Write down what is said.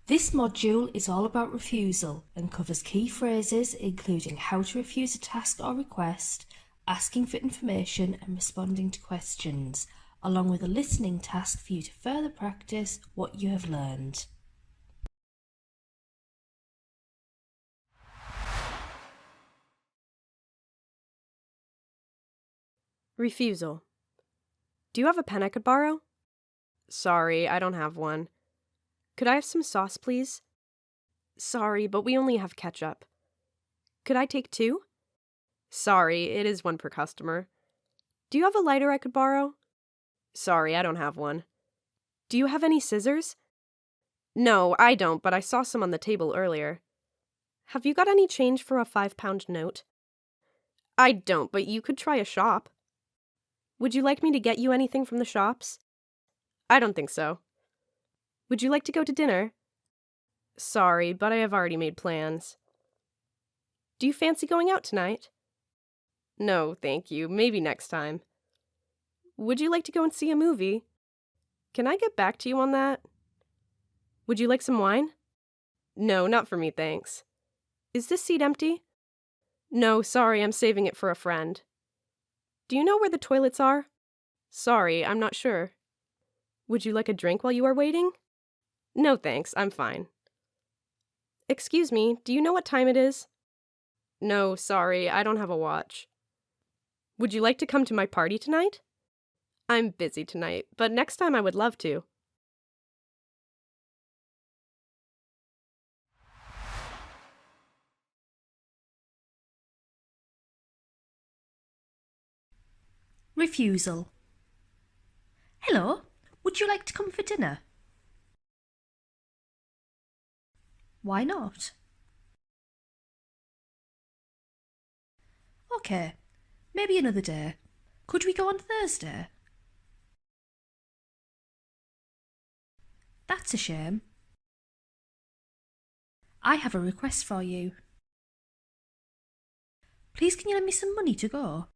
This module is all about refusal and covers key phrases including how to refuse a task or request, asking for information and responding to questions, along with a listening task for you to further practice what you have learned. Refusal. Do you have a pen I could borrow? Sorry, I don't have one. Could I have some sauce, please? Sorry, but we only have ketchup. Could I take 2? Sorry, it is 1 per customer. Do you have a lighter I could borrow? Sorry, I don't have one. Do you have any scissors? No, I don't, but I saw some on the table earlier. Have you got any change for a 5-pound note? I don't, but you could try a shop. Would you like me to get you anything from the shops? I don't think so. Would you like to go to dinner? Sorry, but I have already made plans. Do you fancy going out tonight? No, thank you. Maybe next time. Would you like to go and see a movie? Can I get back to you on that? Would you like some wine? No, not for me, thanks. Is this seat empty? No, sorry, I'm saving it for a friend. Do you know where the toilets are? Sorry, I'm not sure. Would you like a drink while you are waiting? No, thanks, I'm fine. Excuse me, do you know what time it is? No, sorry, I don't have a watch. Would you like to come to my party tonight? I'm busy tonight, but next time I would love to. Refusal. Hello, would you like to come for dinner? Why not? Okay, maybe another day. Could we go on Thursday? That's a shame. I have a request for you. Please can you lend me some money to go?